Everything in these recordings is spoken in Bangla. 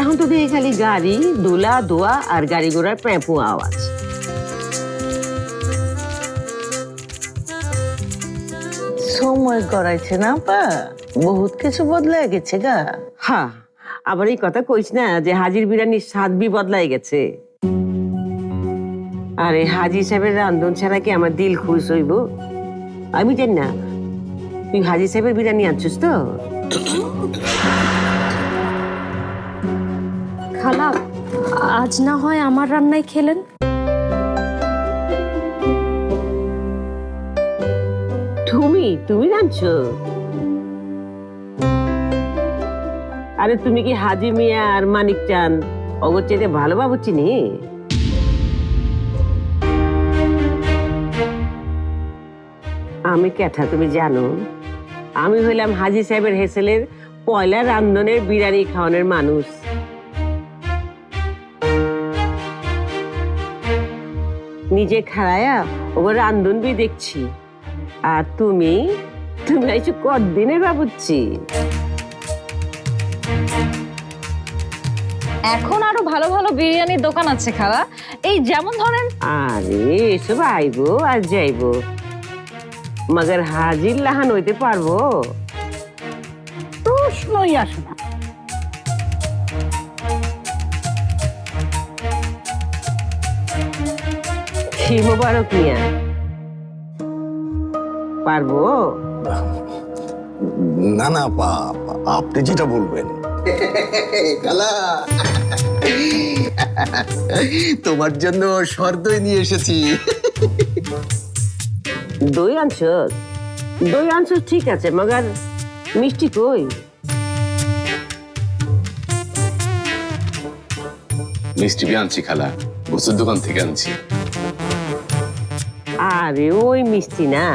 এখন তো দেখি খালি গাড়ি দোলা দোয়া আর গাড়ি ঘোড়ার প্যাঁপু আওয়াজ। সময় গড়াইছে না আপা, বহুত কিছু বদলে গেছে গা। হ্যাঁ, আবার এই কথা কইস না যে হাজির বিরিয়ানির স্বাদ বি বদলাই গেছে। আরে হাজি সাহেবের রান্ধন ছাড়া কি আমার দিল খুশ হইব? আমি জানি না তুই হাজি সাহেবের বিরিয়ানি আনছিস তো? খালা, আজ না হয় আমার রান্নায় খেলেন। তুমি রাঁধছো? আরে তুমি কি হাজি মিয়া আর মানিক চান অগর চেয়ে ভালো বাবু চিনি? আমি কেঠা তুমি জানো? আমি হইলাম হাজি সাহেবের হেসেলের পয়লা রান্ধনের বিরিয়ানি খাওয়ানোর মানুষ। নিজে খাড়ায়া ওগো রান্ধন বি দেখছি। আর তুমি আইছো কতদিনের বাবুচ্ছি? এখন আরো ভালো ভালো বিরিয়ানির দোকান আছে খালা, এই যেমন ধরেন। আরে এসব আইবো আর যাইবো, মগর হাজির লাহান হইতে পারবো? প্রশ্নই আসে না। কি মোবারক মিয়া, পারবো? না না আপনি যেটা বলবেন। কালা, তোমার জন্য শর্দই নিয়ে এসেছি। দই আনছস? দই আনছস ঠিক আছে, মগর মিষ্টি কই? মিষ্টি বি আনছি খালা, বস্তুর দোকান থেকে আনছি। আরে ওই মিষ্টি না,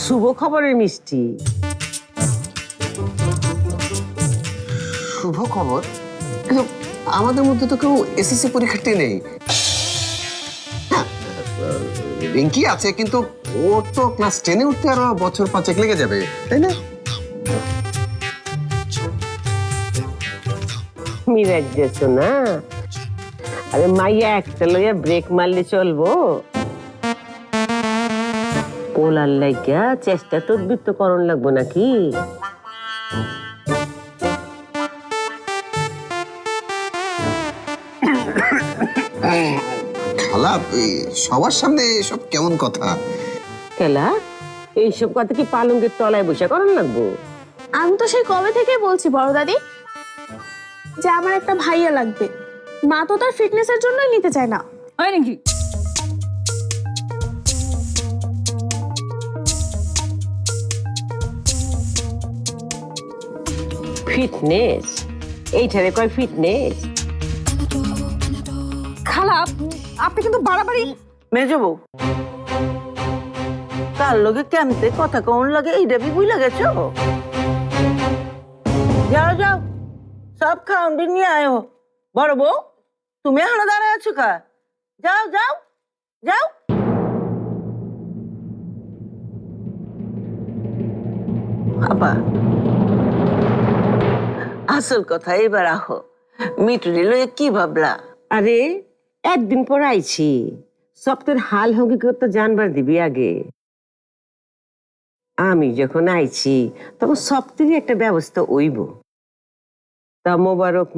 শুভ খবরের মিষ্টি। শুভ খবর? কিন্তু আমাদের মধ্যে তো কেউ এসএসসি পরীক্ষার্থী নেই। হ্যাঁ, রিঙ্কি আছে, কিন্তু ওর তো ক্লাস 10-এ উঠতে আরো বছর 5 লেগে যাবে, তাই না? মিরাজ যেছো না? আরে মাইয়া একটা লইয়া ব্রেক মারলে চলবো? পোলার লাইগা চেষ্টা তদবির তো করণ লাগবো নাকি? খালা, সবার সামনে এসব কেমন কথা? খেলা এইসব কথা কি পালঙ্গের তলায় বসে করণ লাগবো? আমি তো সেই কবে থেকে বলছি বড় দাদি যে আমার একটা ভাইয়া লাগবে। মা তো তার ফিটনেসের জন্যই নিতে চায় না। হয় নাকি? ফিটনেস? এইটারে কয় ফিটনেস? খালা, আপনি কিন্তু বাড়াবাড়ি। মেজো বউ, কার লগে কেমতে কথা কন লাগে এইটা বি বুঝলা গেছো? যাও যাও, সব খাওন বি নিয়ে আয়ো। বড় বউ, তুমি এখনো দাঁড়ায় আছো কা? যাও যাও যাও। আপা, আসল কথা এবার আহো, মিটুরি লয়ে কি ভাবলা? আরে একদিন পর আইছি, সপ্তাহের হাল হকিকত তো জানবার দিবি আগে। আমি যখন আইছি তখন সপ্তাহেরই একটা ব্যবস্থা হইব। তা মোবারক